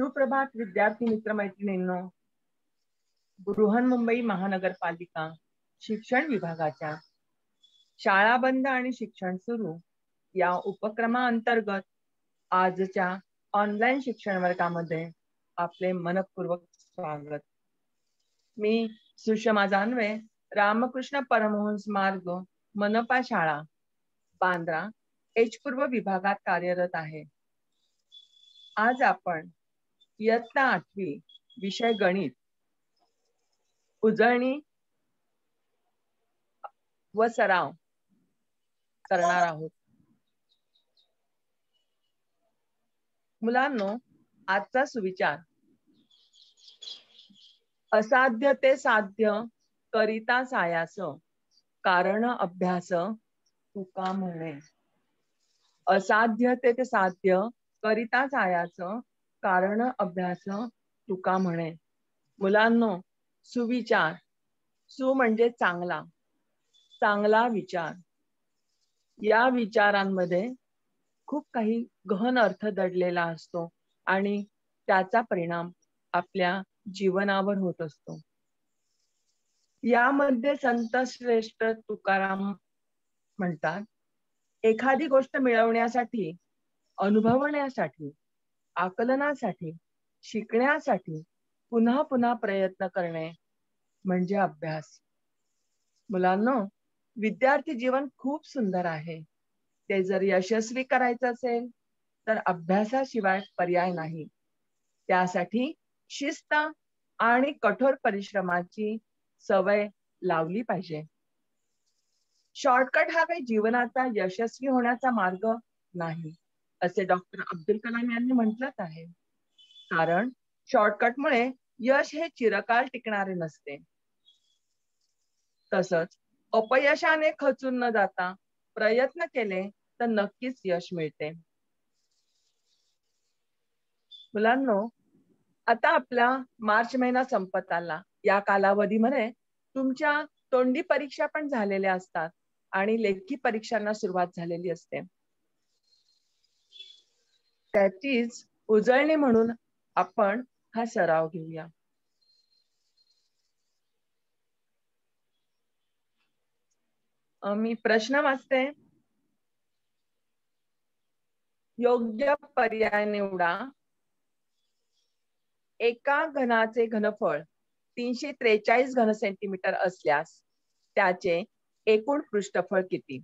सुप्रभात विद्यार्थी मित्र मैत्रिणींनो. बृहन्मुंबई महानगरपालिका शिक्षण विभागाच्या शाळा बंद आणि शिक्षण सुरू या उपक्रमाअंतर्गत आजच्या ऑनलाईन शिक्षण वर्गामध्ये आपले मनपूर्वक स्वागत. मी सुषमा जानवे, रामकृष्ण परमहंस मार्ग मनपा शाळा बांद्रा एच पूर्व विभागात कार्यरत आहे. आज आपण इयत्ता 8वी विषय गणित उजळणी व सराव करणार आहोत. मुलांनो, आजचा सुविचार: असाध्य ते साध्य करिता सायास, कारण अभ्यास तुका म्हणे. असाध्य ते साध्य करिता सायास, कारण अभ्यास तुका म्हणे. मुलांनो, सुविचार, सु म्हणजे चांगला, चांगला विचार. या विचारांमध्ये खूप काही गहन अर्थ दडलेला असतो आणि त्याचा परिणाम आपल्या जीवनावर होत असतो. यामध्ये संत श्रेष्ठ तुकाराम म्हणतात, एखादी गोष्ट मिळवण्यासाठी, अनुभवण्यासाठी, आकलनासाठी, शिकण्यासाठी पुन्हा पुन्हा प्रयत्न करणे म्हणजे अभ्यास. मुलांनो, विद्यार्थी जीवन खूप सुंदर आहे. ते जर यशस्वी करायचं असेल तर अभ्यासाशिवाय पर्याय नाही. त्यासाठी शिस्त आणि कठोर परिश्रमाची सवय लावली पाहिजे. शॉर्टकट हा काही जीवनाचा यशस्वी होण्याचा मार्ग नाही, असे डॉक्टर अब्दुल कलाम यांनी म्हटलंच आहे. कारण शॉर्टकटमुळे यश हे चिरकाल टिकणारे नसते. तसंच अपयशाने खचून न जाता प्रयत्न केले तर नक्कीच यश मिळते. मुलांनो, आता आपला मार्च महिना संपत आला. या कालावधीमध्ये तुमच्या तोंडी परीक्षा पण झालेल्या असतात आणि लेखी परीक्षांना सुरुवात झालेली असते. त्याचीच उजळणी म्हणून आपण हा सराव घेऊया. मी प्रश्न वाचते. योग्य पर्याय निवडा. एका घनाचे घनफळ 343 घन सेंटीमीटर असल्यास त्याचे एकूण पृष्ठफळ किती?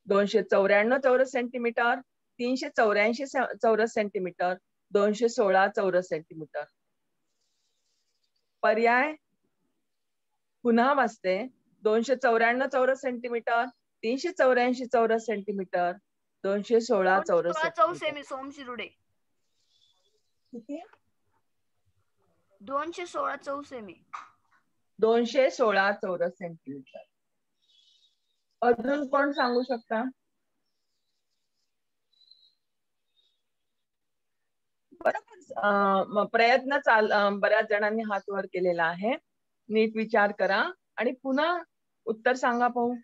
294 चौरस सेंटीमीटर, 384 चौरस सेंटीमीटर, 216 चौरस सेंटीमीटर. पर्याय पुन्हा वाचते. 294 चौरस सेंटीमीटर, 384 चौरस सेंटीमीटर, 216 चौरस सेंटीमीटर. सोम शिरुडे. किती? 216 चौसेमी. 216 चौरस सेंटीमीटर. अजून कोण सांगू शकता? बरोबर. प्रयत्न बऱ्याच जणांनी हात वर केलेला आहे. नीट विचार करा आणि पुन्हा उत्तर सांगा पाहू.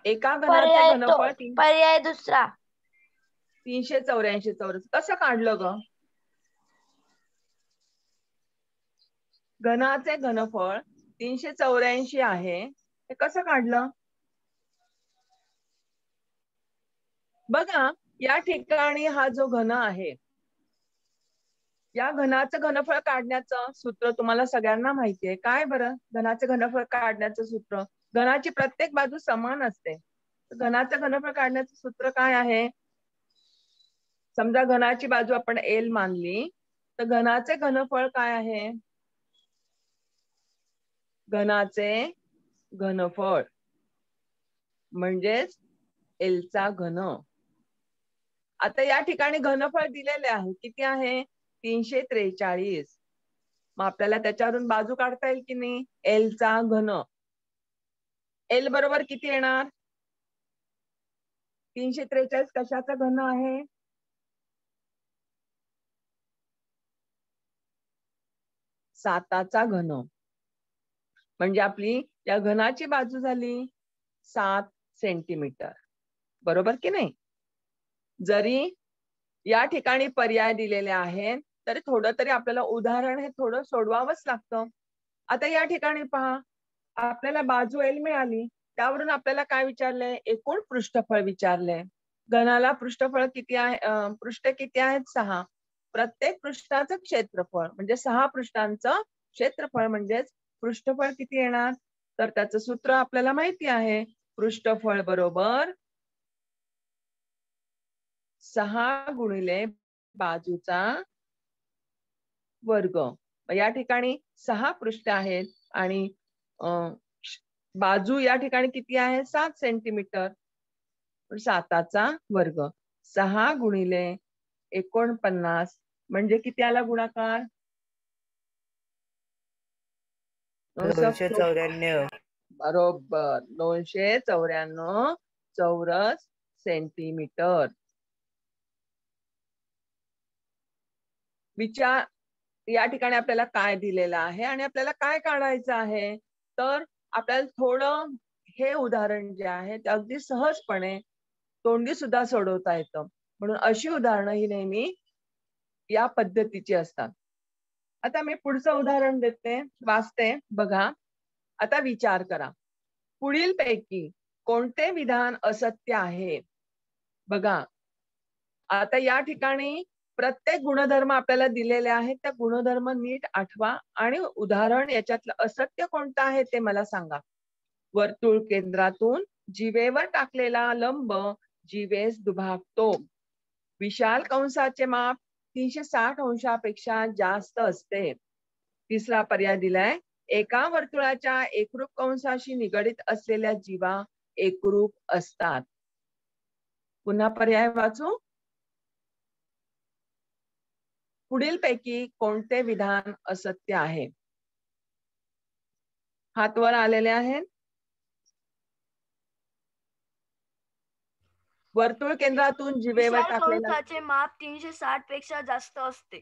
एका घनाचे घनफळ पर्याय दुसरा 384 चौरस. कसं काढलं ग? घनाचे घनफळ 384 आहे, हे कसं काढलं? बघा, या ठिकाणी हा जो घन आहे, या घनाचं घनफळ काढण्याचं सूत्र तुम्हाला सगळ्यांना माहिती आहे. काय बरं घनाचं घनफळ काढण्याचं सूत्र? घनाची प्रत्येक बाजू समान असते. घनाचं घनफळ काढण्याचं सूत्र काय आहे? समजा घनाची बाजू आपण एल मानली तर घनाचे घनफळ काय आहे? घनाचे घनफळ म्हणजेच एलचा घन. आता या ठिकाणी घनफळ दिलेले आहे. किती आहे? 343. मग आपल्याला त्याच्यावरून बाजू काढता येईल की नाही? एलचा घन. एल बरोबर किती येणार? 343 कशाचा घन आहे? साताचा घन. म्हणजे आपली या घनाची बाजू झाली 7 सेंटीमीटर. बरोबर की नाही? जरी या ठिकाणी पर्याय दिलेले आहेत तरी थोडं तरी आपल्याला उदाहरण हे थोडं सोडवावंच लागतं. आता या ठिकाणी पहा, आपल्याला बाजू एल मिळाली, त्यावरून आपल्याला काय विचारलंय? एकूण पृष्ठफळ विचारलंय. घनाला पृष्ठफळ किती आहे? पृष्ठ किती आहेत? 6. प्रत्येक पृष्ठाचं क्षेत्रफळ म्हणजे 6 पृष्ठांचं क्षेत्रफळ म्हणजेच पृष्ठफळ किती येणार? तर त्याचं सूत्र आपल्याला माहिती आहे. पृष्ठफळ बरोबर 6 गुणिले बाजूचा वर्ग. या ठिकाणी 6 पृष्ठ आहेत आणि बाजू या ठिकाणी किती आहे? 7 सेंटीमीटर. 7चा वर्ग. 6 गुणिले 49 म्हणजे किती आला गुणाकार? 294. बरोबर, 294 चौरस सेंटीमीटर. विचार या ठिकाणी आपल्याला काय दिलेलं आहे आणि आपल्याला काय काढायचं आहे? तर आपल्याला थोडं हे उदाहरण जे आहे ते अगदी सहजपणे तोंडी सुद्धा सोडवता येतं. म्हणून अशी उदाहरणं ही नेहमी या पद्धतीची असतात. आता मी पुढचं उदाहरण देते, वाचते, बघा. आता विचार करा, पुढील पैकी कोणते विधान असत्य आहे? बघा, आता या ठिकाणी प्रत्येक गुणधर्म आपल्याला दिलेले आहेत. त्या गुणधर्म नीट आठवा आणि उदाहरण याच्यातलं असत्य कोणतं आहे ते मला सांगा. वर्तुळ केंद्रातून जीवेवर टाकलेला लंब जीवेस दुभागतो. विशाल कंसाचे माप 360 अंशापेक्षा जास्त असते. तिसरा पर्याय दिलाय, एका वर्तुळाच्या एकरूप कंसाशी निगडित असलेल्या जीवा एकरूप असतात. पुन्हा पर्याय वाचू. पुढील पैकी कोणते विधान असत्य आहे? हात वर आलेले आहेत. वर्तुळ केंद्रातून जीवेवर विशाल टाकलेला. कंसाचे माप 360 पेक्षा जास्त असते.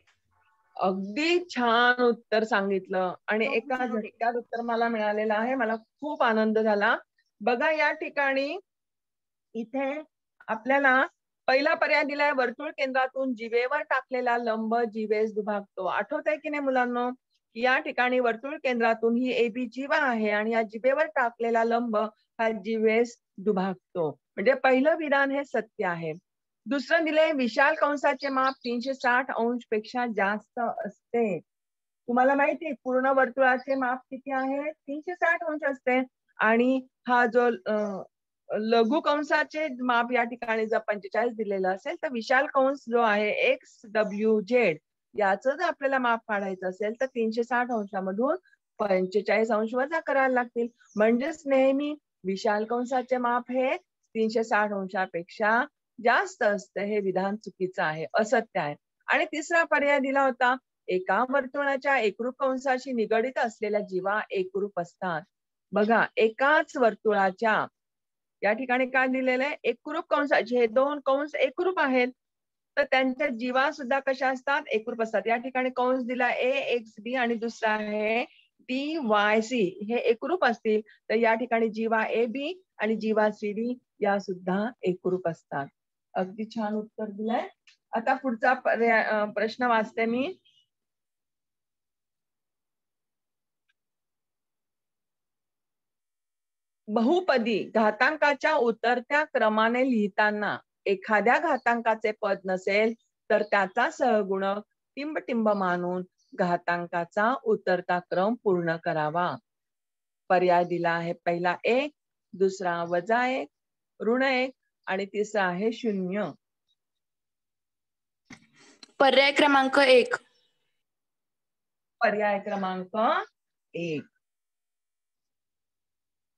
अगदी छान उत्तर सांगितलं आणि एका बरोबर. झटक्यात उत्तर मला मिळालेलं आहे. मला खूप आनंद झाला. बघा, या ठिकाणी इथे आपल्याला पहिला पर्याय दिलाय, वर्तुळ केंद्रातून जीवेवर टाकलेला लंब जीवेस दुभागतो. आठवतंय की नाही मुलांनो? या ठिकाणी वर्तुळ केंद्रातून ही एबी जीवा आहे आणि या जीवेवर टाकलेला लंब हा जीवेस दुभागतो. म्हणजे पहिलं विधान हे सत्य आहे. दुसरं दिलंय, विशाल कंसाचे माप 360 अंश पेक्षा जास्त असते. तुम्हाला माहिती पूर्ण वर्तुळाचे माप किती आहे? 360 अंश असते. आणि हा जो लघु कंसाचे माप या ठिकाणी जर 45 दिलेलं असेल तर विशाल कंस जो आहे XWZ याचं जर आपल्याला माप काढायचं असेल तर 360 अंशामधून 45 अंश वजा करायला लागतील. म्हणजेच नेहमी विशाल कंसाचे माप हे 360 अंशापेक्षा जास्त असतं. हे विधान चुकीचं आहे, असत्य आहे. आणि तिसरा पर्याय दिला होता, एका वर्तुळाच्या एकरूप कंसाशी निगडित असलेल्या जीवा एकरूप असतात. बघा, एकाच वर्तुळाच्या या ठिकाणी काय दिलेलं आहे? एकरूप कंसाचे. हे दोन कंस एकरूप आहेत तर त्यांच्या जीवा सुद्धा कशा असतात? एकरूप असतात. या ठिकाणी कंस दिला AXB आणि दुसरा आहे DYC. हे एकरूप असतील तर या ठिकाणी जीवा AB आणि जीवा CD या सुद्धा एकरूप असतात. अगदी छान उत्तर दिलंय. आता पुढचा प्रश्न वाचते मी. बहुपदी घातांकाच्या उतरत्या क्रमाने लिहिताना एखाद्या घातांकाचे पद नसेल तर त्याचा सहगुणक टिंब मानून घातांकाचा उतरता क्रम पूर्ण करावा. पर्याय दिला आहे, पहिला 1, दुसरा -1, -1 आणि तिसरा आहे 0. पर्याय क्रमांक 1. पर्याय क्रमांक 1.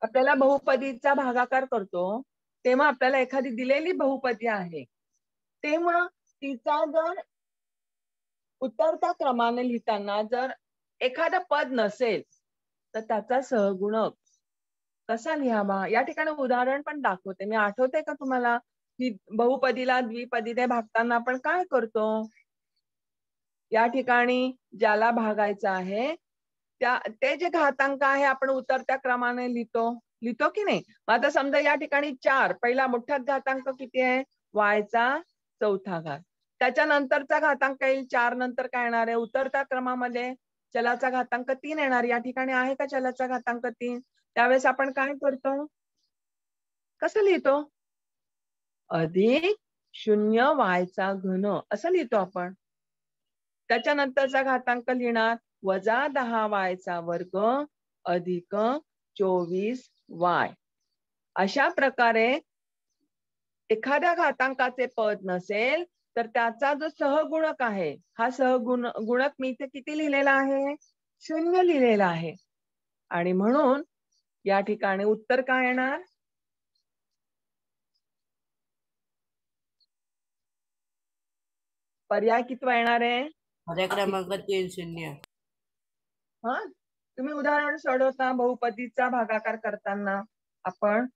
आपल्याला बहुपदीचा भागाकार करतो तेव्हा आपल्याला एखादी दिलेली बहुपदी आहे तेव्हा तिचा जर उतरत्या क्रमाने लिहिताना जर एखादं पद नसेल तर त्याचा सहगुणक कसा लिहावा या ठिकाणी उदाहरण पण दाखवते मी. आठवते का तुम्हाला की बहुपदीला द्विपदीने भागताना आपण काय करतो? या ठिकाणी ज्याला भागायचं आहे ते जे घातांक आहे आपण उतरत्या क्रमाने लिहितो की नाही? आता समजा या ठिकाणी 4, पहिला मोठा घातांक किती आहे? y चा चौथा घात. त्याच्यानंतरचा घातांक येईल 4 नंतर काय येणार आहे? उतरत्या क्रमामध्ये चलाचा घातांक 3 येणार. या ठिकाणी आहे का चलाचा घातांक 3? त्यावेळेस आपण काय करतो? कसं लिहितो? अधिक 0y घन असं लिहितो आपण. त्याच्यानंतरचा घातांक लिहिणार वजा 10y² अधिक 24y. अशा प्रकारे एखाद्या घातांकाचे पद नसेल तर त्याचा जो सहगुणक आहे, हा गुणक मी इथे किती लिहिलेला आहे? 0 लिहिलेला आहे. आणि म्हणून या ठिकाणी उत्तर काय येणार? पर्याय कितवा येणार आहे? पर्याय क्रमांक 3 0. हा, तुम्ही उदाहरण सोडवता बहुपदीचा भागाकार करताना आपण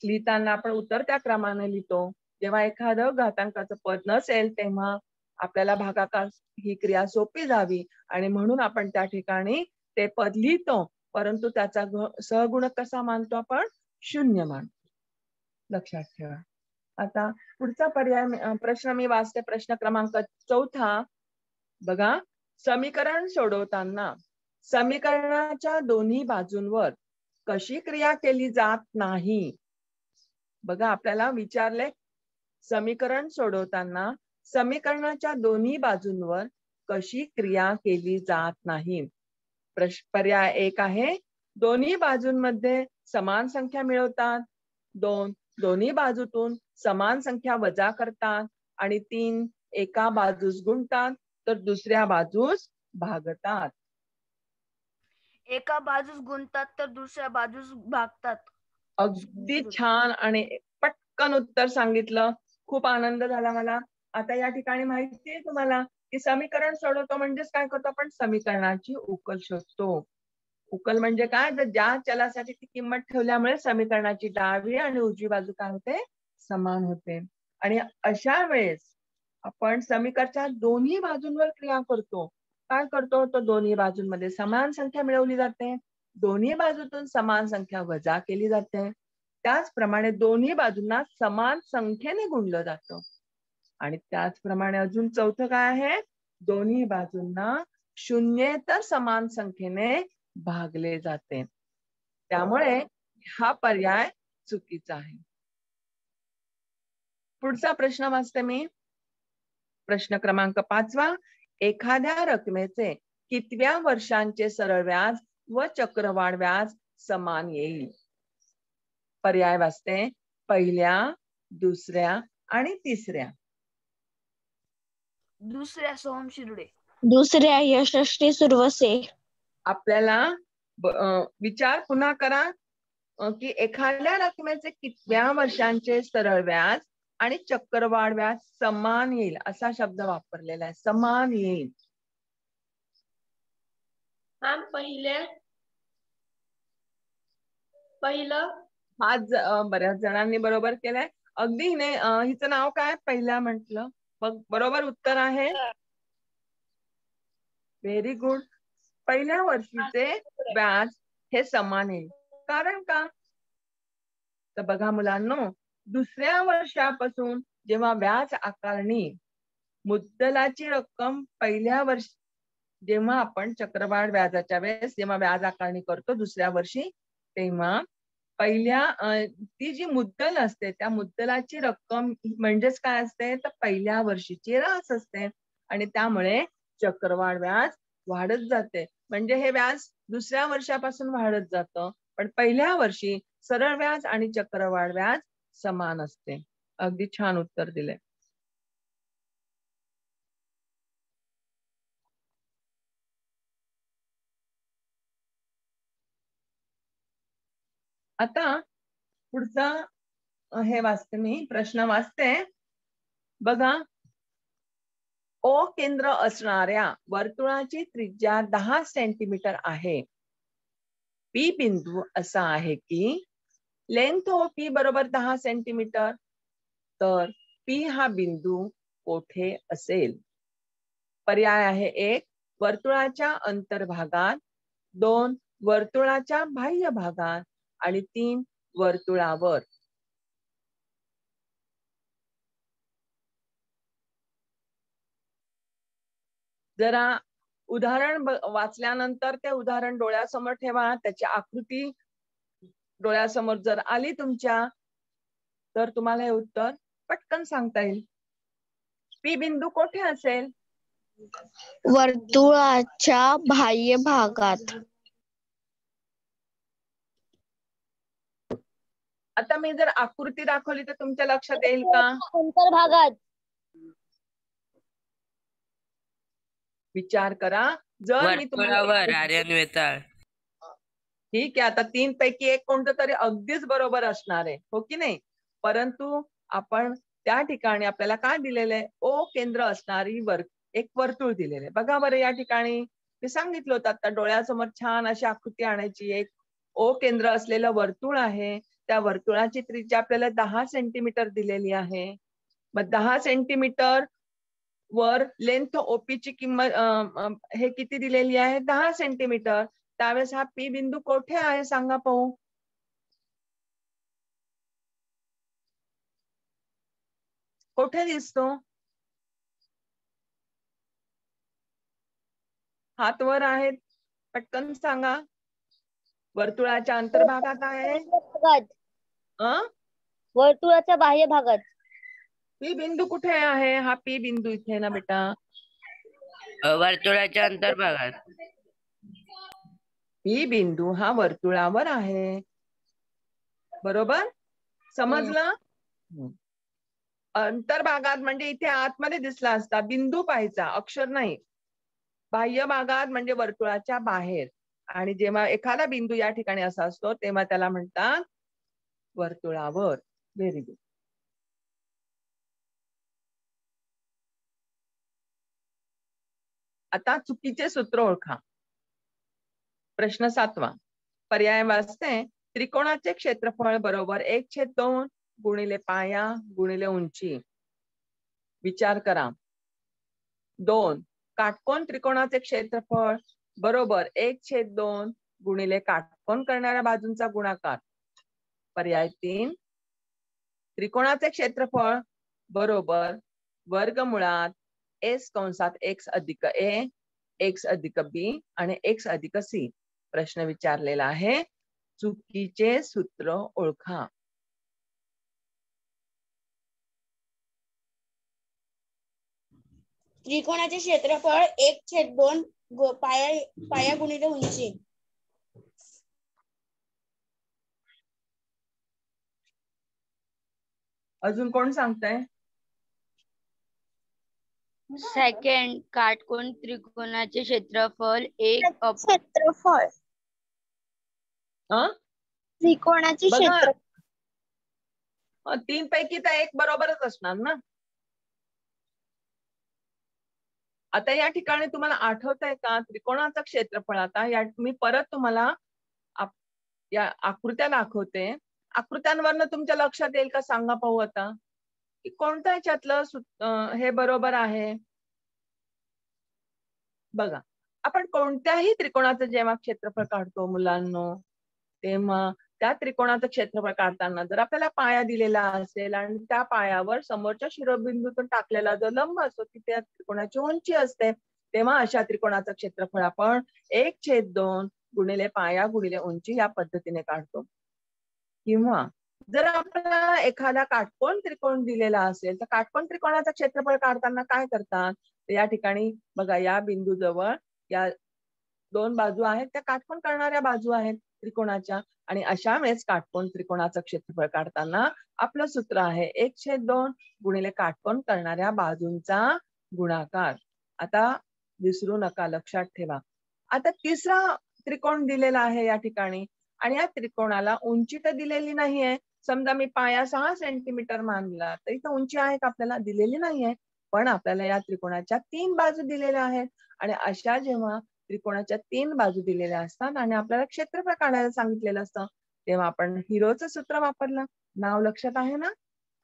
लिहिताना आपण उतरत्या क्रमाने लिहितो. जेव्हा एखादं घातांकाचं पद नसेल तेव्हा आपल्याला भागाकार ही क्रिया सोपी जावी आणि म्हणून आपण त्या ठिकाणी ते पद लिहितो, परंतु त्याचा सहगुणक कसा मानतो आपण? 0 मानतो. लक्षात ठेवा. आता पुढचा प्रश्न मी वाचते. प्रश्न क्रमांक 4. बघा, समीकरण सोडवताना समीकरणाच्या दोन्ही बाजूंवर कशी क्रिया केली जात नाही? बघा, आपल्याला विचारले समीकरण सोडवताना समीकरणाच्या दोन्ही बाजूंवर कशी क्रिया केली जात नाही. पर्याय 1 आहे दोन्ही बाजूंमध्ये समान संख्या मिळवतात. 2 दोन्ही बाजूतून समान संख्या वजा करतात. आणि 3 एका बाजूस गुणतात तर दुसऱ्या बाजूस भागतात. एका बाजूस गुणतात तर दुसऱ्या बाजूस भागतात. अगदी छान आणि पटकन उत्तर सांगितलं. खूप आनंद झाला मला. आता या ठिकाणी माहितीये तुम्हाला की समीकरण सोडवतो म्हणजेच काय करतो आपण? समीकरणाची उकल शोधतो. उकल म्हणजे काय? तर ज्या चलासाठी ती किंमत ठेवल्यामुळे समीकरणाची डावी आणि उजवी बाजू काय होते? समान होते. आणि अशा वेळेस आपण समीकरणाच्या दोन्ही बाजूंवर क्रिया करतो. काय करतो? तर दोन्ही बाजूंमध्ये समान संख्या मिळवली जाते. दोन्ही बाजूतून समान संख्या वजा केली जाते. त्याचप्रमाणे दोन्ही बाजूंना समान संख्येने गुणलं जातं. आणि त्याचप्रमाणे अजून चौथं काय आहे? दोन्ही बाजूंना शून्येतर समान संख्येने भागले जाते. त्यामुळे हा पर्याय चुकीचा आहे. पुढचा प्रश्न वाचते मी. प्रश्न क्रमांक 5. एखाद्या रकमेचे कितव्या वर्षांचे सरळ व्याज व चक्रवाढ व्याज समान येईल? पर्याय वाचते. पहिल्या, दुसऱ्या आणि तिसऱ्या. दुसऱ्या सोहम शिरुडे. दुसऱ्या यशस्वी सुरवसे. आपल्याला विचार पुन्हा करा की एखाद्या रकमेचे कितव्या वर्षांचे सरळ व्याज आणि चक्रवाढ व्याज समान येईल असा शब्द वापरलेला आहे. समान येईल. पहिलं आज बऱ्याच जणांनी बरोबर केलंय. अगदी हिचं नाव काय? पहिल्या म्हटलं. बरोबर उत्तर आहे. Very good. पहिल्या वर्षीचे व्याज हे समान येईल. कारण का? तर बघा मुलांनो, दुसऱ्या वर्षापासून जेव्हा व्याज आकारणी मुद्दलाची रक्कम पहिल्या वर्षी, जेव्हा आपण चक्रवाढ व्याजाच्या वेळेस जेव्हा व्याज आकारणी करतो दुसऱ्या वर्षी, तेव्हा पहिल्या ती जी मुद्दल असते त्या मुद्दलाची रक्कम म्हणजेच काय असते? तर पहिल्या वर्षीची रास असते. आणि त्यामुळे चक्रवाढ व्याज वाढत जाते. म्हणजे हे व्याज दुसऱ्या वर्षापासून वाढत जातं, पण पहिल्या वर्षी सरळ व्याज आणि चक्रवाढ व्याज समान असते. अगदी छान उत्तर दिले. आता पुढचा हे वाचते मी. प्रश्न वाचते. बघा, ओ केंद्र असणाऱ्या वर्तुळाची त्रिज्या 10 सेंटीमीटर आहे. पी बिंदू असा आहे की लेंथ ओ पी बरोबर 10 सेंटीमीटर. तर पी हा बिंदू कोठे असेल? पर्याय आहे 1 वर्तुळाच्या अंतर्भागात, 2 वर्तुळाच्या बाह्य भागात आणि 3 वर्तुळावर. जरा उदाहरण वाचल्यानंतर ते उदाहरण डोळ्यासमोर ठेवा, त्याची आकृती डोळ्यासमोर जर आली तुमच्या, तर तुम्हाला हे उत्तर पटकन सांगता येईल. पी बिंदू कोठे असेल? वर्तुळाच्या बाह्य भागात. आता मी जर आकृती दाखवली तर तुमच्या लक्षात येईल का? अंतर्भागात. विचार करा. जर मी तुम्हाला वर्तुळावर आर्यन वेताळ. ठीक आहे, आता 3 पैकी एक कोणतं तरी अगदीच बरोबर असणार आहे, हो की नाही? परंतु आपण त्या ठिकाणी आपल्याला काय दिलेलं आहे? ओ केंद्र असणारी एक वर्तुळ दिलेलं आहे. बघा बरं, या ठिकाणी मी सांगितलं होतं आता डोळ्यासमोर छान अशी आकृती आणायची. एक ओ केंद्र असलेलं वर्तुळ आहे. त्या वर्तुळाची त्रिज्या आपल्याला 10 सेंटीमीटर दिलेली आहे. मग 10 सेंटीमीटर वर लेंथ ओपीची किंमत हे किती दिलेली आहे? 10 सेंटीमीटर. त्यावेळेस हा पी बिंदू कोठे आहे सांगा पाहू? कोठे दिसतो? हात वर आहेत, पटकन सांगा. वर्तुळाच्या अंतर्भागात आहे. वर्तुळाच्या बाह्य भागात. पी बिंदू कुठे आहे? हा पी बिंदू इथे ना बेटा. वर्तुळाच्या अंतर्भागात. पी बिंदू हा वर्तुळावर आहे. बरोबर समजलं? अंतर्भागात म्हणजे इथे आतमध्ये दिसला असता, बिंदू पाहायचा, अक्षर नाही. बाह्य भागात म्हणजे वर्तुळाच्या बाहेर. आणि जेव्हा एखादा बिंदू या ठिकाणी असा असतो तेव्हा त्याला म्हणतात वर्तुळावर. Very good. आता चुकीचे सूत्र ओळखा. प्रश्न 7वा. पर्याय वाचते. त्रिकोणाचे क्षेत्रफळ बरोबर 1/2 गुणिले पाया गुणिले उंची. विचार करा. 2. काटकोन त्रिकोणाचे क्षेत्रफळ बरोबर 1/2 गुणिले काटकोन करणाऱ्या बाजूंचा गुणाकार. पर्याय 3. त्रिकोणाचे क्षेत्रफळ बरोबर वर्गमुळात s कंसात x अधिक a, x अधिक b आणि x अधिक c. प्रश्न विचारलेला आहे. चुकीचे सूत्र ओळखा. त्रिकोणाचे क्षेत्रफळ 1/2 पाया गुणिले उंची. अजून कोण सांगताय? सेकंड, काटकोन त्रिकोणाचे क्षेत्रफळ क्षेत्रफळ. त्रिकोणाचे बघा, क्षेत्र 3 पैकी तर एक बरोबरच असणार ना. आता या ठिकाणी तुम्हाला आठवत आहे का त्रिकोणाचं क्षेत्रफळ? आता या मी परत तुम्हाला या आकृत्या दाखवते. आकृत्यांवरनं तुमच्या लक्षात येईल का सांगा पाहू आता की कोणत्या याच्यातलं हे बरोबर आहे. बघा, आपण कोणत्याही त्रिकोणाचं जेव्हा क्षेत्रफळ काढतो मुलांनो, तेव्हा त्या त्रिकोणाचं क्षेत्रफळ काढताना जर आपल्याला पाया दिलेला असेल आणि त्या पायावर समोरच्या शिरोबिंदूतून टाकलेला जो लंब असतो ती त्या त्रिकोणाची उंची असते, तेव्हा अशा त्रिकोणाचं क्षेत्रफळ आपण 1/2 गुणिले पाया गुणिले उंची या पद्धतीने काढतो. किंवा जर आपल्याला एखादा काटकोन त्रिकोण दिलेला असेल तर काटकोन त्रिकोणाचं क्षेत्रफळ काढताना काय करतात? या ठिकाणी बघा, या बिंदू जवळ या 2 बाजू आहेत, त्या काटकोन करणाऱ्या बाजू आहेत त्रिकोणाच्या. आणि अशा वेळेस काटकोन त्रिकोणाचं क्षेत्रफळ काढताना आपलं सूत्र आहे 1/2 गुणिले काटकोन करणाऱ्या बाजूंचा गुणाकार. आता विसरू नका, लक्षात ठेवा. आता तिसरा त्रिकोण दिलेला आहे या ठिकाणी आणि या त्रिकोणाला उंची तर दिलेली नाहीये. समजा मी पाया 6 सेंटीमीटर मानला तर इथं उंची आहे का? आपल्याला दिलेली नाहीये. पण आपल्याला या त्रिकोणाच्या 3 बाजू दिलेल्या आहेत आणि अशा जेव्हा त्रिकोणाच्या 3 बाजू दिलेल्या असतात आणि आपल्याला क्षेत्रफळ काढायला सांगितलेलं असतं तेव्हा आपण हिरोचं सूत्र वापरलं. नाव लक्षात आहे ना?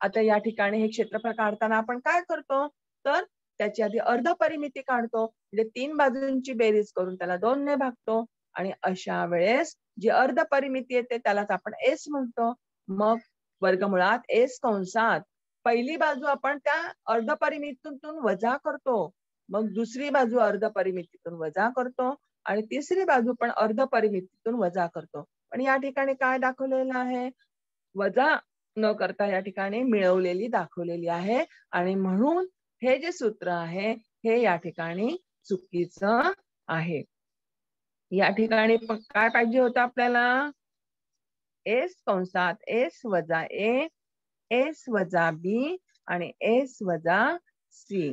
आता या ठिकाणी हे क्षेत्रफळ काढताना आपण काय करतो तर त्याची आधी अर्धपरिमिती काढतो. म्हणजे 3 बाजूंची बेरीज करून त्याला 2 ने भागतो आणि अशा वेळेस जी अर्धपरिमिती येते त्यालाच आपण s म्हणतो. मग वर्गमुळात s कंसात पहिली बाजू आपण त्या अर्धपरिमितीतून वजा करतो. मग दुसरी बाजू अर्ध परिमितीतून वजा करतो आणि तिसरी बाजू पण अर्ध परिमितीतून वजा करतो. पण या ठिकाणी काय दाखवलेलं आहे? वजा न करता या ठिकाणी मिळवलेली दाखवलेली आहे आणि म्हणून हे जे सूत्र आहे हे या ठिकाणी चुकीचं आहे. या ठिकाणी काय पाहिजे होतं आपल्याला? एस कंसात एस वजा ए, एस वजा बी आणि एस वजा सी.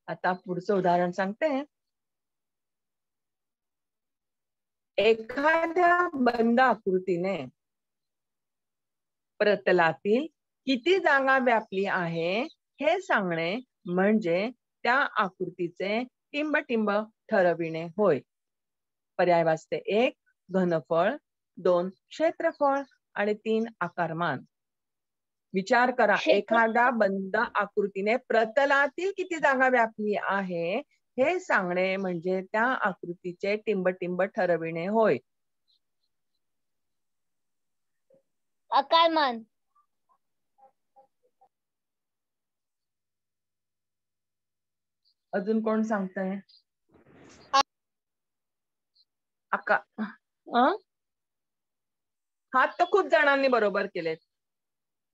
आता पुढचं उदाहरण सांगते. एखाद्या बंद आकृतीने प्रतलातील किती जागा व्यापली आहे हे सांगणे म्हणजे त्या आकृतीचे टिंबटिंब ठरविणे होय. पर्याय वाचते. 1 घनफळ, 2 क्षेत्रफळ आणि 3 आकारमान. विचार करा, एखाद्या बंद आकृतीने प्रतलातील किती जागा व्यापली आहे हे सांगणे म्हणजे त्या आकृतीचे टिंबटिंब ठरविणे होय. आकारमान. अजून कोण सांगतंय? हात तर खूप जणांनी बरोबर केलेत.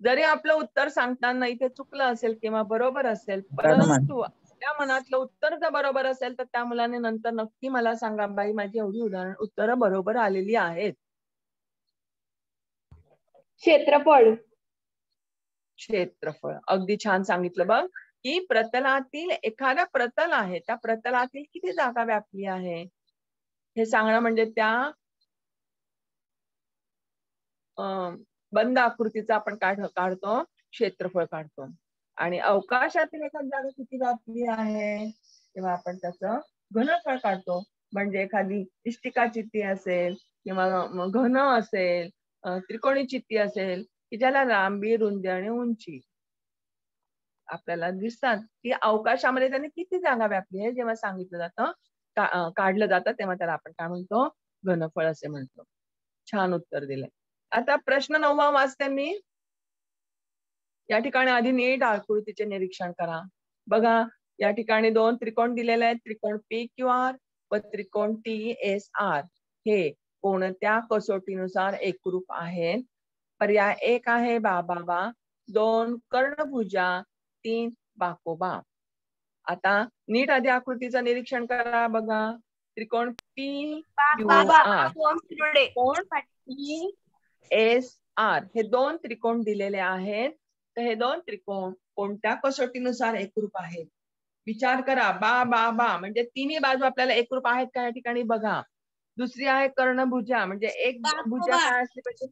जरी आपलं उत्तर सांगताना इथे चुकलं असेल किंवा बरोबर असेल, परंतु त्या मनातलं उत्तर जर बरोबर असेल तर त्या मुलाने नंतर नक्की मला सांगा, बाई माझी एवढी उत्तरं बरोबर आलेली आहेत. क्षेत्रफळ. क्षेत्रफळ अगदी छान सांगितलं बघ, की प्रतलातील एखादा प्रतल आहे, त्या प्रतलातील किती जागा व्यापली आहे हे सांगणं म्हणजे त्या बंद आकृतीचा आपण काय काढतो? क्षेत्रफळ काढतो. आणि अवकाशातील एखादी जागा किती व्यापली आहे तेव्हा आपण त्याचं घनफळ काढतो. म्हणजे एखादी इष्टिका चित्ती असेल किंवा घन असेल, त्रिकोणी चित्ती असेल की ज्याला लांबी, रुंदी आणि उंची आपल्याला दिसतात की अवकाशामध्ये त्याने किती जागा व्यापली आहे जेव्हा सांगितलं जातं, काढलं जातं, तेव्हा त्याला आपण काय म्हणतो? घनफळ असे म्हणतो. छान उत्तर दिलंय. आता प्रश्न 9वा वाचते मी. या ठिकाणी आधी नीट आकृतीचे निरीक्षण करा. बघा, या ठिकाणी 2 त्रिकोण दिलेले आहेत, त्रिकोण PQR व त्रिकोण TSR. हे कोणत्या कसोटीनुसार एकरूप आहेत? पर्याय 1 आहे बाबा, 2 कर्णभुजा, 3 बाकोबा. आता नीट आधी आकृतीचं निरीक्षण करा. बघा, त्रिकोण PQR, कोण TSR हे 2 त्रिकोण दिलेले आहेत. तर हे 2 त्रिकोण कोणत्या कसोटीनुसार एकरूप आहेत? विचार करा. बा म्हणजे तिन्ही बाजू आपल्याला एकरूप आहेत का या ठिकाणी? बघा. दुसरी आहे कर्णभुजा, म्हणजे एक भुजा काय असली पाहिजे?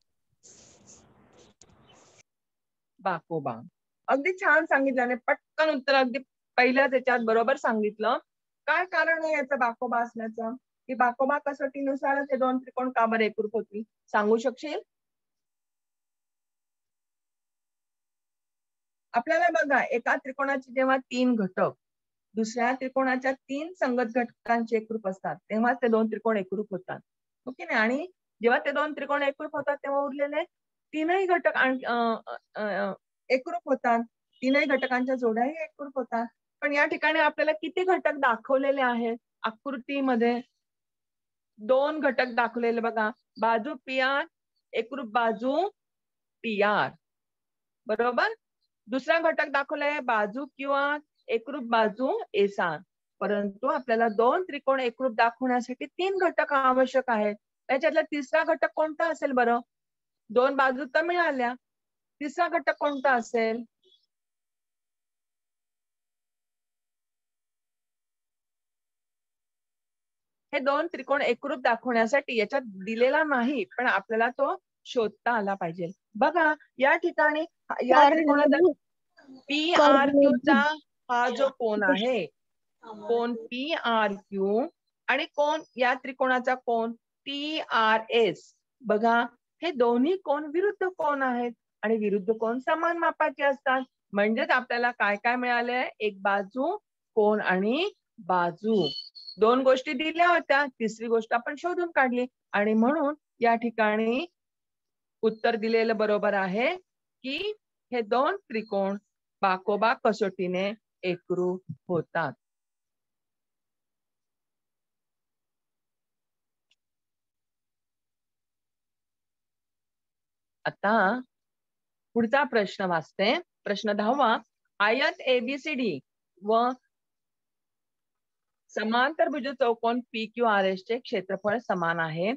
बाकोबा. अगदी छान सांगितलं आणि पटकन उत्तर अगदी पहिल्याच याच्यात बरोबर सांगितलं. काय कारण आहे याचं बाकोबा असण्याचं? की बाकोबा कसोटीनुसारच हे 2 त्रिकोण का बरं एकरूप होतील? सांगू शकशील? आपल्याला बघा, एका त्रिकोणाचे जेव्हा 3 घटक दुसऱ्या त्रिकोणाच्या 3 संगत घटकांचे एकरूप असतात तेव्हा ते 2 त्रिकोण एकरूप होतात, हो की नाही? आणि जेव्हा ते 2 त्रिकोण एकरूप होतात तेव्हा उरलेले 3ही घटक एकरूप होतात. 3ही घटकांच्या जोड्याही एकरूप होतात. पण या ठिकाणी आपल्याला किती घटक दाखवलेले आहेत आकृतीमध्ये? 2 घटक दाखवलेले बघा. बाजू PR, एकरूप बाजू TR, बरोबर. दुसरा घटक दाखवलाय बाजू QR, एकरूप बाजू SR. परंतु आपल्याला 2 त्रिकोण एकरूप दाखवण्यासाठी 3 घटक आवश्यक आहेत. त्याच्यातला तिसरा घटक कोणता असेल बरं? 2 बाजू तर मिळाल्या, तिसरा घटक कोणता असेल? हे 2 त्रिकोण एकरूप दाखवण्यासाठी याच्यात दिलेला नाही, पण आपल्याला तो शोधता आला पाहिजे. बघा, या ठिकाणी या त्रिकोणाचा PRQ चा हा जो कोण आहे, कोण PRQ आणि कोण या त्रिकोणाचा कोण TRS, बघा हे दोन्ही कोण विरुद्ध कोण आहेत आणि विरुद्ध कोण समान मापाचे असतात. म्हणजेच आपल्याला काय काय मिळाले? एक बाजू, कोण आणि बाजू. 2 गोष्टी दिल्या होत्या, तिसरी गोष्ट आपण शोधून काढली आणि म्हणून या ठिकाणी उत्तर दिलेलं बरोबर आहे. की हे दोन त्रिकोण बाकोबाक कसोटीने एकरूप होतात. आता पुढचा प्रश्न वाचते. प्रश्न 10वा. आयत ABCD व समांतरभुज चौकोन PQRS चे क्षेत्रफळ समान आहे,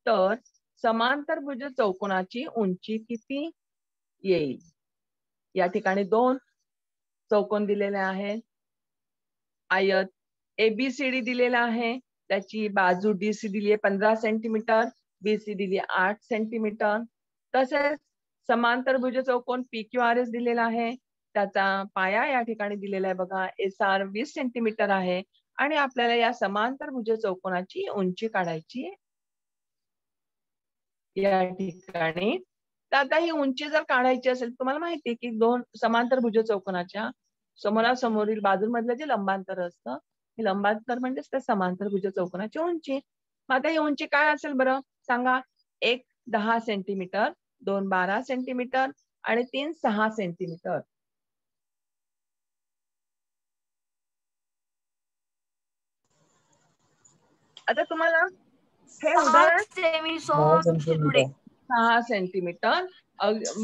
तर समांतरभुज चौकोनाची उंची किती येईल? या ठिकाणी दोन चौकोन दिलेले आहेत. आयत ABCD दिलेला आहे, त्याची बाजू DC दिली आहे 15 सेंटीमीटर, BC दिली 8 सेंटीमीटर. तसेच समांतरभुज चौकोन PQRS दिलेला आहे, त्याचा पाया या ठिकाणी दिलेला आहे बघा, SR 20 सेंटीमीटर आहे आणि आपल्याला या समांतरभुज चौकोनाची उंची काढायची या ठिकाणी. तर आता ही उंची जर काढायची असेल, तुम्हाला माहिती आहे की दोन समांतरभुज चौकोनाच्या समोरासमोरील बाजूमधलं जे लंबांतर असतं, हे लंबांतर म्हणजेच त्या समांतरभुज चौकोनाची उंची. मग आता ही उंची काय असेल बरं सांगा? एक 10 सेंटीमीटर, दोन 12 सेंटीमीटर आणि तीन 6 सेंटीमीटर. आता तुम्हाला हे उदाहरण 6 सेंटीमीटर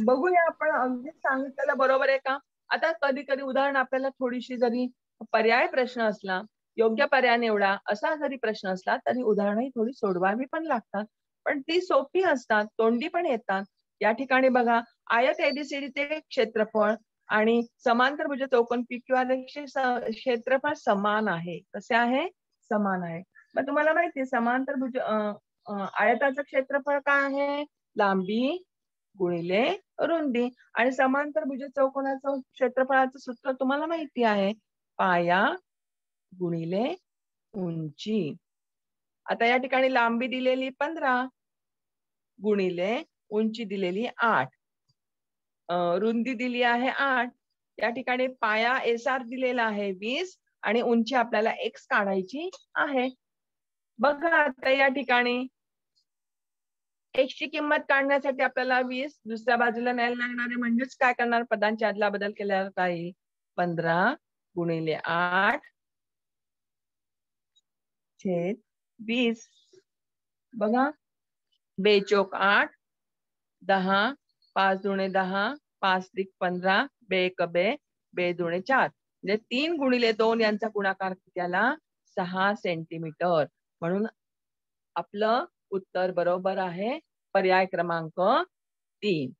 बघूया आपण. अगदी सांगितलेलं बरोबर आहे का? आता कधी कधी उदाहरण आपल्याला थोडीशी जरी पर्याय प्रश्न असला, योग्य पर्याय निवडा असा जरी प्रश्न असला तरी उदाहरणही थोडी सोडवावी पण लागतात, पण ती सोपी असतात, तोंडी पण येतात. या ठिकाणी बघा, आयत ABCD चे क्षेत्रफळ आणि समांतरभुज चौकोन PQRS चे क्षेत्रफळ समान आहे. कसे आहे? समान आहे. मग तुम्हाला माहिती आहे समांतरभुज आयताचं क्षेत्रफळ काय आहे? लांबी गुणिले रुंदी. आणि समांतरभुज चौकोनाचं क्षेत्रफळाचं सूत्र तुम्हाला माहिती आहे, पाया गुणिले उंची. आता या ठिकाणी लांबी दिलेली 15 गुणिले उंची दिलेली 8, रुंदी दिली आहे 8. या ठिकाणी पाया SR दिलेला आहे 20 आणि उंची आपल्याला X काढायची आहे. बघा आता या ठिकाणी X ची किंमत काढण्यासाठी आपल्याला 20 दुसऱ्या बाजूला न्यायला लागणार आहे, म्हणजेच काय करणार? पदांची अदला बदल केल्यावर काय येईल? 15 गुणिले 8 छेद 20. बघा, 2 चौक 8, 10, 5 दुणे 10, 5 त्रिक 15, 2 एक 2, 2 दुणे 4. म्हणजे 3 गुणिले 2 यांचा गुणाकार त्याला 6 सेंटीमीटर. म्हणून आपलं उत्तर बरोबर आहे पर्याय क्रमांक 3.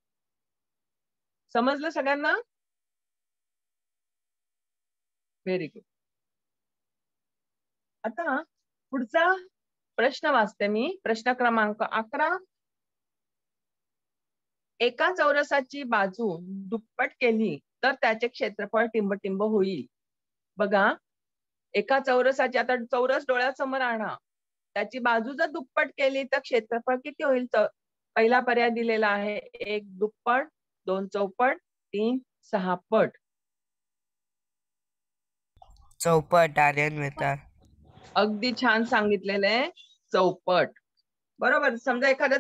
समजलं सगळ्यांना? Very good. आता पुढचा प्रश्न वाचते मी. प्रश्न क्रमांक 11. एका चौरसाची बाजू दुप्पट केली तर त्याचे क्षेत्रफळ टिंबटिंब होईल. बघा, एका चौरसाची, आता चौरस डोळ्यासमोर आणा, त्याची बाजू जर दुप्पट केली तर क्षेत्रफळ किती होईल? पहिला पर्याय दिलेला आहे 1 दुप्पट, 2 चौपट, 3 6 पट. चौपट. आर्यन वेताळ. अगदी छान सांगितलेलं आहे, चौपट. बरोबर. समजा एखाद्या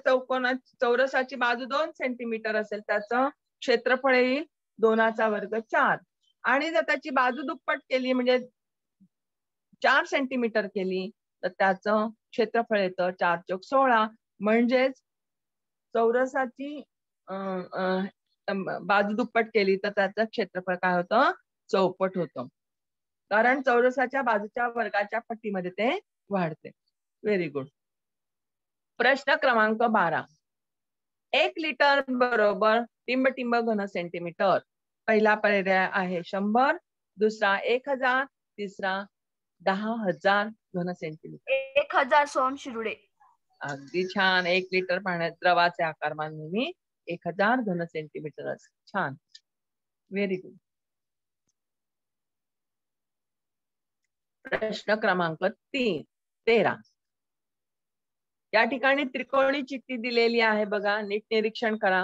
चौरसाची बाजू 2 सेंटीमीटर असेल, त्याचं क्षेत्रफळ येईल 2चा वर्ग 4. आणि जर त्याची बाजू दुप्पट केली म्हणजे 4 सेंटीमीटर केली तर त्याचं क्षेत्रफळ येतं 4 चौक 16. म्हणजेच चौरसाची बाजू दुप्पट केली तर त्याचं क्षेत्रफळ काय होतं? चौपट होतं, कारण चौरसाच्या बाजूच्या वर्गाच्या पट्टीमध्ये ते वाढते. Very good. प्रश्न क्रमांक 12. 1 लिटर बरोबर टिंबटिंब घन सेंटीमीटर. पहिला पर्याय आहे 100, दुसरा 1000, तिसरा 10,000 घन सेंटीमीटर. 1000 सोहम शिरुडे. अगदी छान. 1 लिटर पाण्यात द्रवाचे आकारमान नेहमी 1000 घन सेंटीमीटर असते. छान, व्हेरी गुड. प्रश्न क्रमांक 13. या ठिकाणी त्रिकोणी चिठ्ठी दिलेली आहे बघा, नीट निरीक्षण करा.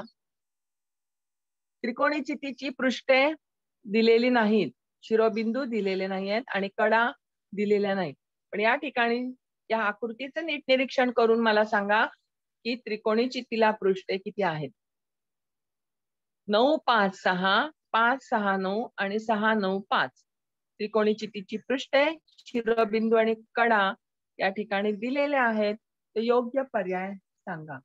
त्रिकोणी चिठ्ठीची पृष्ठे दिलेली नाहीत, शिरोबिंदू दिलेले नाहीत आणि कडा दिलेल्या नाहीत. पण या ठिकाणी या आकृतीचं नीट निरीक्षण करून मला सांगा की त्रिकोणी चिठ्ठीला पृष्ठे किती आहेत? 9 5 6 5 6 9 आणि 6 9 5 त्रिकोणी चितीची पृष्ठे, शिरोबिंदू आणि कडा या ठिकाणी दिलेले आहेत. तर योग्य पर्याय सांगा.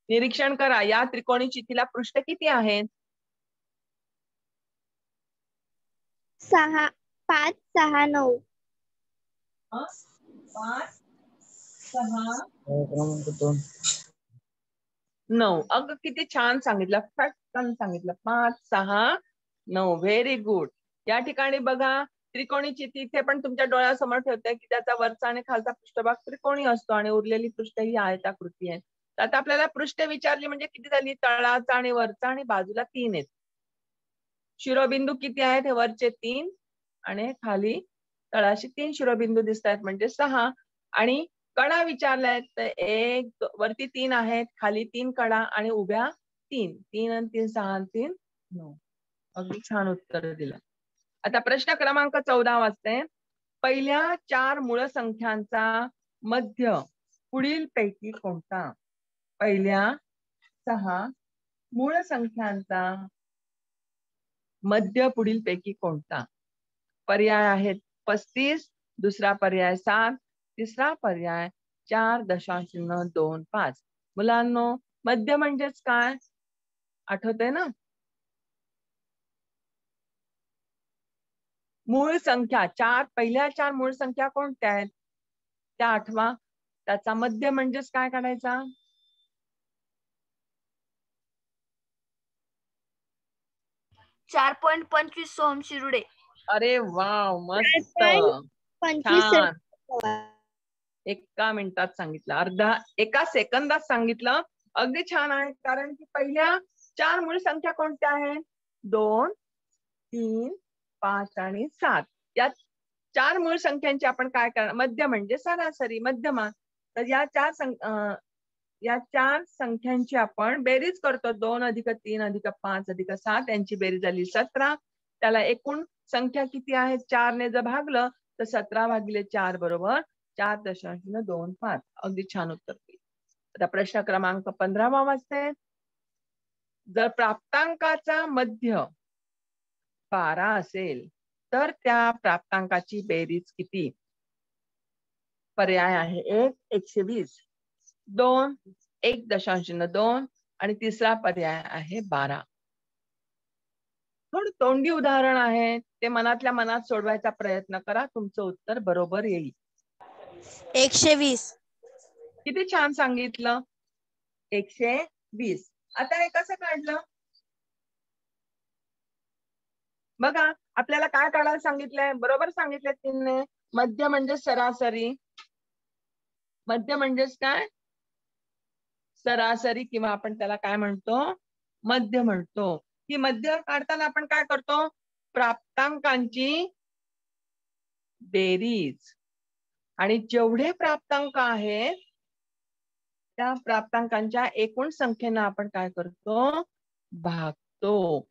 निरीक्षण करा, या त्रिकोणी चितीला पृष्ठ किती आहेत? 6 5 6 9. 5 6 9. अगं किती छान सांगितलं, फटकन सांगितलं. 5 6 9. Very good. या ठिकाणी बघा, त्रिकोणी चिती इथे पण तुमच्या डोळ्यासमोर ठेवते की त्याचा वरचा आणि खालचा पृष्ठभाग त्रिकोणी असतो आणि उरलेली पृष्ठ ही आयताकृती आहे. तर आता आपल्याला पृष्ठ विचारली म्हणजे किती झाली? तळाचा आणि वरचा आणि बाजूला 3 आहेत. शिरोबिंदू किती आहेत? हे वरचे 3 आणि खाली तळाशी 3 शिरोबिंदू दिसत आहेत म्हणजे 6. आणि कडा विचारल्यात तर 1 वरती 3 आहेत, खाली 3 कडा आणि उभ्या 3. 3 आणि 3 6 आणि 3 9. अगदी छान उत्तर दिलं. आता प्रश्न क्रमांक 14 वाजते. पहिल्या 4 मूळ संख्यांचा मध्य पुढील पैकी कोणता? पहिल्या 6 मूळ संख्यांचा मध्य पुढील पैकी कोणता? पर्याय आहेत 35, दुसरा पर्याय 7, तिसरा पर्याय 4.25. मुलांनो, मध्य म्हणजेच काय आठवतंय ना? मूळ संख्या 4, पहिल्या 4 मूळ संख्या कोणत्या आहेत त्या आठवा. त्याचा मध्य म्हणजेच काय काढायचा? 4.25 सोहम शिरुडे. अरे वाव, मस्त 25 छान. एका मिनिटात सांगितलं, एका सेकंदात सांगितलं. अगदी छान आहे, कारण की पहिल्या 4 मूळ संख्या कोणत्या आहेत? 2 3 5 आणि 7. या 4 मूळ संख्यांची आपण काय करणार? मध्य म्हणजे सरासरी, मध्यमान. तर या 4 संख्यांची आपण बेरीज करतो. 2 अधिक 3 अधिक 5 अधिक 7 यांची बेरीज झाली 17. त्याला एकूण संख्या किती आहे? 4 ने जर भागलं तर 17 भागिले 4 बरोबर 4.25. अगदी छान उत्तर. आता प्रश्न क्रमांक 15 वाजते. जर प्राप्तांकाचा मध्य 12 असेल तर त्या प्राप्तांकाची बेरीज किती? पर्याय आहे 1 120, 2 1.2 आणि तिसरा पर्याय आहे 12. थोडं तोंडी उदाहरण आहे, ते मनातल्या मनात सोडवायचा प्रयत्न करा. तुमचं उत्तर बरोबर येईल. 120. किती छान सांगितलं, 120. आता हे कसं काढलं बघा. आपल्याला काय काढायला सांगितलंय? बरोबर सांगितलंय तिने. मध्य म्हणजे सरासरी. मध्य म्हणजेच काय? सरासरी, किंवा आपण त्याला काय म्हणतो? मध्य म्हणतो. ही मध्य काढताना आपण काय करतो? प्राप्तांकांची बेरीज, आणि जेवढे प्राप्तांक आहेत त्या प्राप्तांकांच्या एकूण संख्येनं आपण काय करतो? भागतो.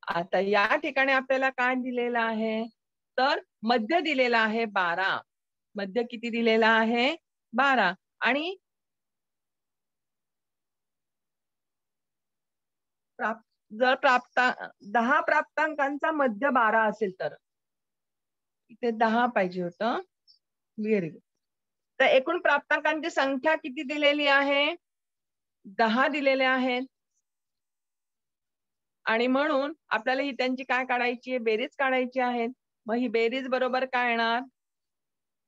आता या ठिकाणी आपल्याला काय दिलेलं आहे? तर मध्य दिलेला आहे 12. मध्य किती दिलेला आहे? 12. आणि जर 10 प्राप्तांकांचा मध्य 12 असेल तर इथे 10 पाहिजे होतं. Very good. तर एकूण प्राप्तांकांची संख्या किती दिलेली आहे? 10 दिलेले आहेत. आणि म्हणून आपल्याला ही त्यांची काय काढायची आहे? बेरीज काढायची आहे. मग ही बेरीज बरोबर काय येणार?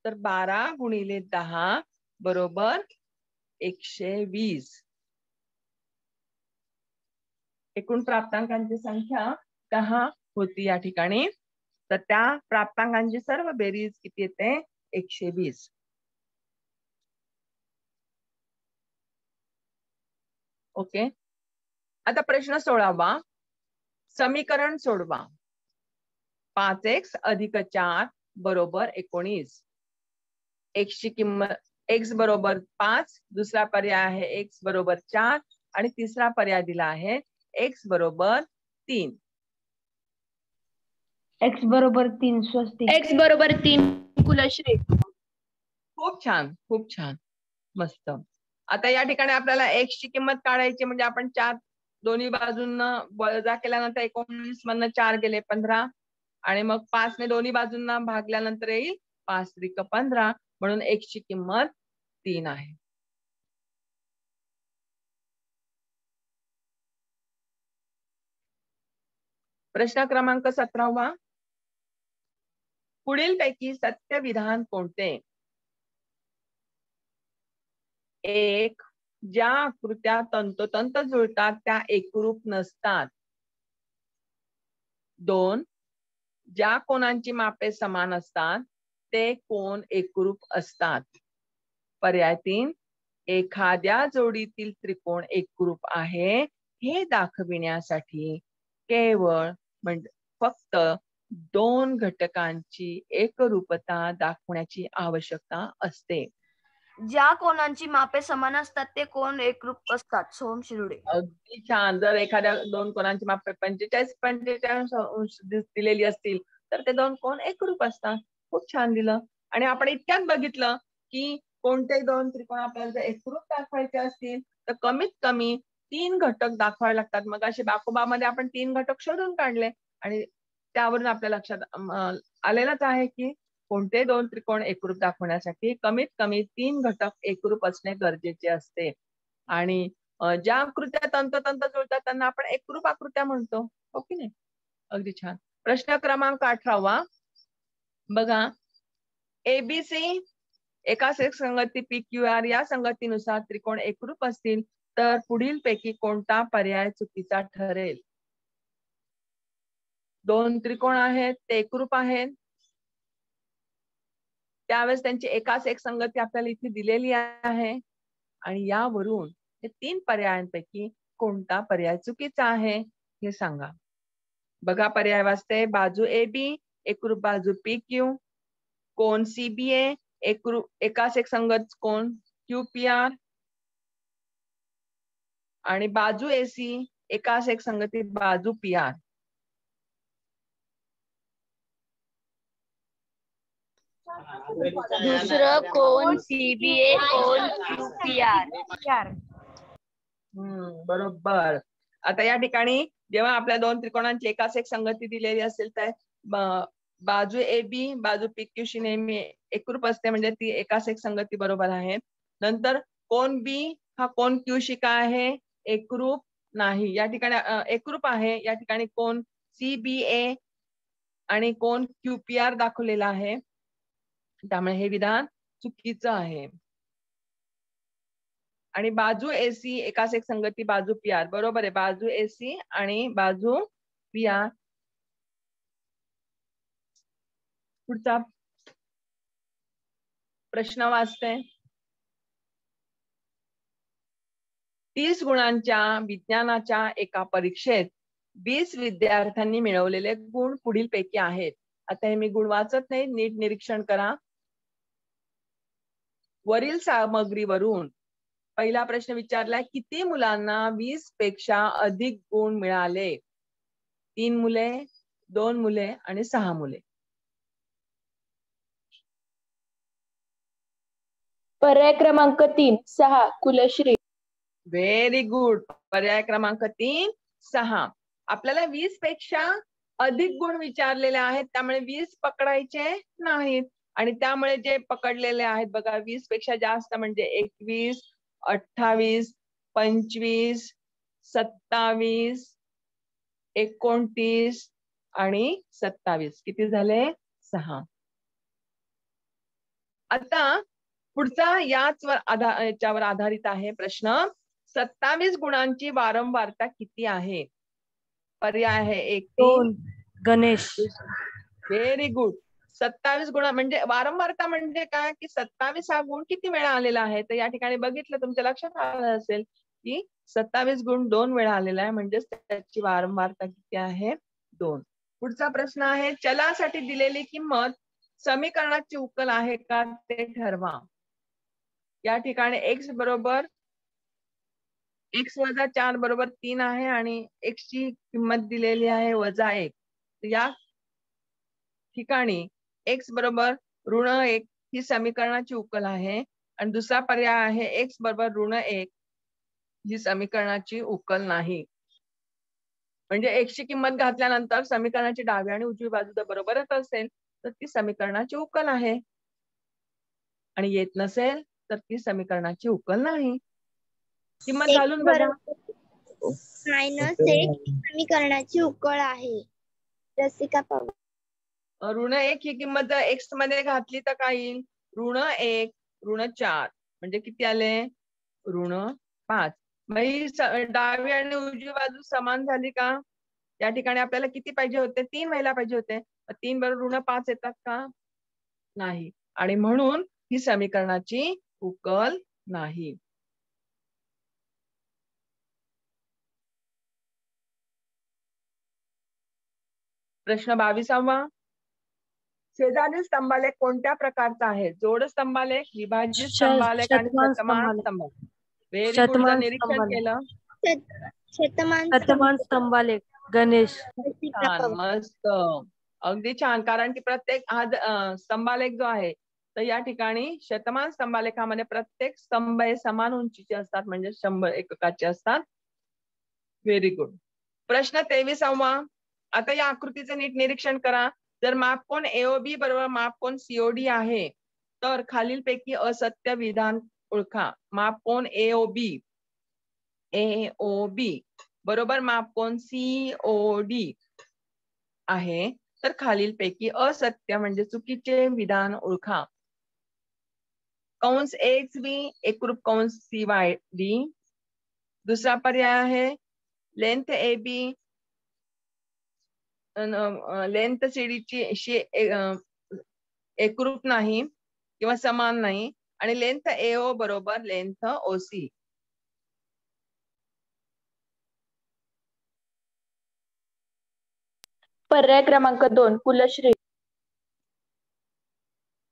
तर 12 गुणिले 10 बरोबर 120. एकूण प्राप्तांकांची संख्या 10 होती या ठिकाणी. तर त्या प्राप्तांकांची सर्व बेरीज किती येते? 120. ओके. आता प्रश्न 16वा. समीकरण सोडवा. 5x अधिक 4 बरोबर 19. x ची किंमत, x बरोबर 5, दुसरा पर्याय आहे x बरोबर 4 आणि तिसरा पर्याय दिला आहे x बरोबर 3. एक्स बरोबर 3 स्वस्तिक. एक्स बरोबर 3 कुलश्री. खूप छान, खूप छान. मस्त. आता या ठिकाणी आपल्याला x ची किंमत काढायची, म्हणजे आपण 4 दोन्ही बाजूंना वजा केल्यानंतर 19 मधनं 4 गेले 15, आणि मग 5 ने दोन्ही बाजूंना भागल्यानंतर येईल 5 त्रिक 15, म्हणून x ची किंमत 3 आहे. प्रश्न क्रमांक 17. पुढीलपैकी सत्य विधान कोणते? 1. ज्या आकृत्या तंतोतंत जुळतात त्या एकरूप नसतात. 2. ज्या कोनांची मापे समान असतात ते कोन एकरूप असतात. पर्याय 3. एखाद्या जोडीतील त्रिकोण एकरूप आहे हे दाखविण्यासाठी केवळ म्हणजे फक्त 2 घटकांची एकरूपता दाखवण्याची आवश्यकता असते. ज्या कोणांची मापे समान असतात ते कोण एकरूप असतात. सोहम शिरुडे. अगदी छान. जर एखाद्या 2 कोनांची मापे 45 अंश दिलेली असतील तर ते 2 कोन एकरूप असतात. खूप छान दिलं. आणि आपण इतक्यात बघितलं की कोणते 2 त्रिकोण आपल्याला जर एकरूप दाखवायचे असतील तर कमीत कमी 3 घटक दाखवावे लागतात. मग असे बाकोबामध्ये आपण 3 घटक शोधून काढले आणि त्यावरून आपल्या लक्षात आलेलंच आहे की कोणते 2 त्रिकोण एकरूप दाखवण्यासाठी कमीत कमी 3 घटक एकरूप असणे गरजेचे असते. आणि ज्या आकृत्या तंतोतंत जुळतात त्यांना आपण एकरूप आकृत्या म्हणतो. हो की नाही? अगदी छान. प्रश्न क्रमांक 18. बघा, एबीसी एकाच एक संगती PQR या संगतीनुसार त्रिकोण एकरूप असतील तर पुढीलपैकी कोणता पर्याय चुकीचा ठरेल? 2 त्रिकोण आहेत, ते एकरूप आहेत, त्यावेळेस त्यांची एकाच एक संगती आपल्याला इथे दिलेली आहे, आणि यावरून हे 3 पर्यायांपैकी कोणता पर्याय चुकीचा आहे हे सांगा. बघा, पर्याय वाचते. बाजू AB एकरूप बाजू PQ, कोन CBA एकरूप एकाच एक संगत कोन QPR, आणि बाजू AC एकाच एक संगती बाजू PR. दुसरं कोन CBA कोन QPR. बरोबर. आता या ठिकाणी जेव्हा आपल्या 2 त्रिकोणांची एकाच एक संगती दिलेली असेल तर बाजू AB बाजू PQ शी नेहमी एकरूप असते, म्हणजे ती एकाच एक संगती बरोबर आहे. नंतर कोन B हा कोन Q शी काय आहे? एकरूप नाही. या ठिकाणी एकरूप आहे. या ठिकाणी कोन CBA आणि कोन QPR दाखवलेला आहे, त्यामुळे हे विधान चुकीचं आहे. आणि बाजू AC एकाच एक संगती बाजू PR बरोबर आहे. बाजू AC आणि बाजू PR. पुढचा प्रश्न वाचते. 30 गुणांच्या विज्ञानाच्या एका परीक्षेत 20 विद्यार्थ्यांनी मिळवलेले गुण पुढीलपैकी आहेत. आता हे मी गुण वाचत नाही, नीट निरीक्षण करा. वरील सामग्रीवरून पहिला प्रश्न विचारलाय, किती मुलांना 20 पेक्षा अधिक गुण मिळाले? 3 मुले, 2 मुले आणि 6 मुले. पर्याय क्रमांक 3 6 कुलश्री. Very good. पर्याय क्रमांक 3 6. आपल्याला 20 पेक्षा अधिक गुण विचारलेले आहेत, त्यामुळे 20 पकडायचे नाहीत. आणि त्यामुळे जे पकडलेले आहेत बघा, 20 पेक्षा जास्त म्हणजे 21, 28, 25, 27, 29 आणि 27. किती झाले? 6. आता पुढचा याच्यावर आधारित आहे प्रश्न. 27 गुणांची वारंवारता किती आहे? पर्याय आहे 1 3. गणेश. Very good. 27 गुण म्हणजे वारंवारता म्हणजे काय की 27 हा गुण किती वेळा आलेला आहे? तर या ठिकाणी बघितलं, तुमच्या लक्षात आलं असेल की 27 गुण 2 वेळा आलेला आहे, म्हणजे त्याची वारंवारता किती आहे? 2. पुढचा प्रश्न आहे, चलासाठी दिलेली किंमत समीकरणाची उकल आहे का ते ठरवा. या ठिकाणी x बरोबर x वजा 4 बरोबर 3 आहे आणि x ची किंमत दिलेली आहे -1. या ठिकाणी x बरोबर -1 ही समीकरणाची उकल आहे आणि दुसरा पर्याय आहे एक्स बरोबर ऋण 1 ही समीकरणाची उकल नाही. म्हणजे एक्सची किंमत घातल्यानंतर समीकरणाची डावी आणि उजवी बाजू जर बरोबरच असेल तर ती समीकरणाची उकल आहे, आणि येत नसेल तर ती समीकरणाची उकल नाही. किंमत घालून बघा. -1 समीकरणाची उकल आहे. रसिका पवार. ऋण 1 ही किंमत जर एक्स मध्ये घातली तर काय येईल? ऋण 1 ऋण 4 म्हणजे किती आले? ऋण 5. मग ही डावी आणि उजवी बाजू समान झाली का? या ठिकाणी आपल्याला किती पाहिजे होते? 3 व्हायला पाहिजे होते. 3 बरोबर ऋण 5 येतात का? नाही. आणि म्हणून ही समीकरणाची उकल नाही. प्रश्न 22वा. शेजारील स्तंभालेख कोणत्या प्रकारचा आहे? जोड स्तंभालेख, विभाज्य स्तंभालेख आणि शतमान स्तंभालेख. Very good. जर निरीक्षण केलं. शतमान स्तंभालेख. गणेश. रसिका छान, पवार. मस्त, अगदी छान. कारण की प्रत्येक हा स्तंभालेख जो आहे तर या ठिकाणी शतमान स्तंभालेखामध्ये प्रत्येक स्तंभ हे समान उंचीचे असतात, म्हणजे 100 एककाचे असतात. Very good. प्रश्न 23वा. आता या आकृतीचं नीट निरीक्षण करा. जर मापकोन एओबी बरोबर मापकोन सीओडी आहे तर खालीलपैकी असत्य विधान ओळखा. मापकोन एओबी बरोबर मापकोन सीओडी आहे तर खालीलपैकी असत्य म्हणजे चुकीचे विधान ओळखा. कंस एक्स बी एकरूप कंस सी वाय डी. दुसरा पर्याय आहे लेंथ ए बी लेंथ सीडीची एकरूप नाही किंवा समान नाही, आणि लेंथ एओ बरोबर लेंथ ओसी. पर्याय क्रमांक 2 कुलश्री.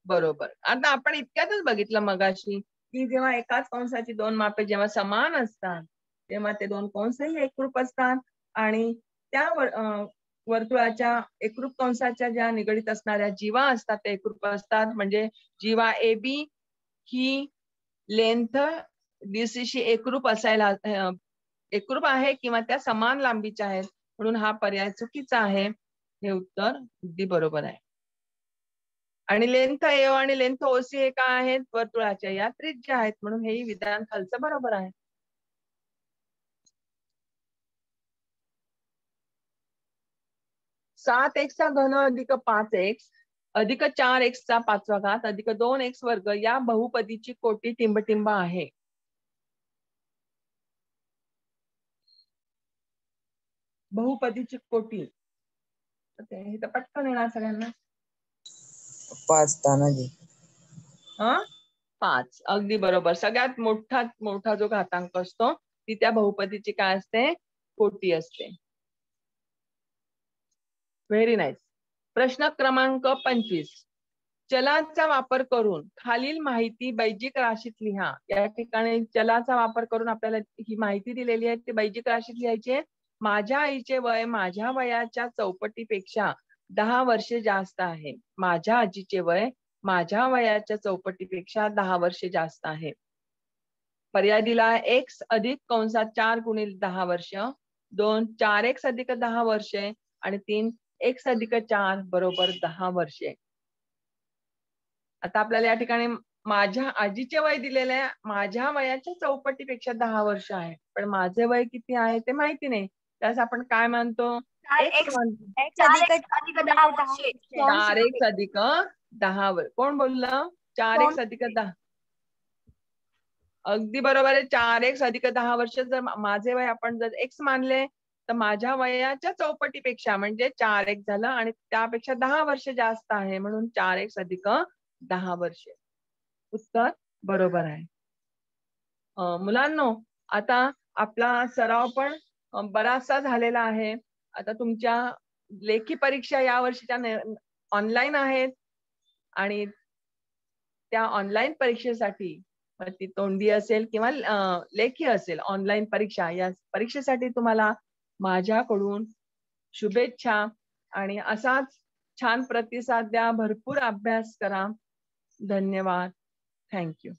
बरोबर. आता आपण इतक्यातच बघितलं मगाशी की जेव्हा एकाच कंसाची दोन मापे जेव्हा समान असतात तेव्हा ते दोन कंसही एकरूप असतात, आणि त्या वर्तुळाच्या एकरूप कंसाच्या ज्या निगडीत असणाऱ्या जीवा असतात ते एकरूप असतात. म्हणजे जीवा ए बी ही लेंथ डीसीशी एकरूप असायला एकरूप आहे किंवा त्या समान लांबीच्या आहेत, म्हणून हा पर्याय चुकीचा आहे. हे उत्तर अगदी बरोबर आहे. आणि लेंथ एओ आणि लेंथ ओसी हे काय आहेत? वर्तुळाच्या या त्रिज्या आहेत, म्हणून हेही विधान खालचं बरोबर आहे. सात एक्सचा घन अधिक 5x अधिक 4x चा 5वा घात अधिक 2x वर्ग या बहुपदीची कोटी टिंबटिंब आहे. बहुपदीची कोटी हे तर पटकन येणार सगळ्यांना. 5 तानाजी. 5 अगदी बरोबर. सगळ्यात मोठा जो घातांक असतो ती त्या बहुपदीची काय असते? कोटी असते. Very nice. प्रश्न क्रमांक 25. चलाचा वापर करून खालील माहिती बैजिक राशीत लिहा. या ठिकाणी चलाचा वापर करून आपल्याला ही माहिती दिलेली आहे ती बैजिक राशीत लिहायची आहे. माझ्या आईचे वय माझ्या वयाच्या चौपटीपेक्षा 10 वर्षे जास्त आहे. माझ्या आजीचे वय माझ्या वयाच्या चौपटीपेक्षा 10 वर्षे जास्त आहे. पर्याय दिला एक्स अधिक कंसात 4 गुणिले 10 वर्ष, 2 4x अधिक 10 वर्षे आणि 3 x अधिक 4 बरोबर 10 वर्षे. आता आपल्याला या ठिकाणी माझ्या आजीचे वय दिलेले आहे, माझ्या वयाच्या चौपटीपेक्षा 10 वर्ष आहे, पण माझे वय किती आहे ते माहिती नाही. त्यास आपण काय मानतो? x मानतो. 4x अधिक 10 वर्ष. कोण बोललं? 4x अधिक 10. अगदी बरोबर आहे. 4x अधिक 10 वर्ष. जर माझे वय आपण जर x मानले तर माझ्या वयाच्या चौपटीपेक्षा म्हणजे 4x झालं आणि त्यापेक्षा 10 वर्ष जास्त आहे, म्हणून 4x अधिक 10 वर्षे. उत्तर बरोबर आहे. मुलांनो, आता आपला सराव पण बराचसा झालेला आहे. आता तुमच्या लेखी परीक्षा या वर्षीच्या ऑनलाईन आहेत आणि त्या ऑनलाईन परीक्षेसाठी ती तोंडी असेल किंवा लेखी असेल, ऑनलाईन परीक्षा या परीक्षेसाठी तुम्हाला माझ्याकडून शुभेच्छा, आणि असाच छान प्रतिसाद द्या, भरपूर अभ्यास करा. धन्यवाद. थँक्यू.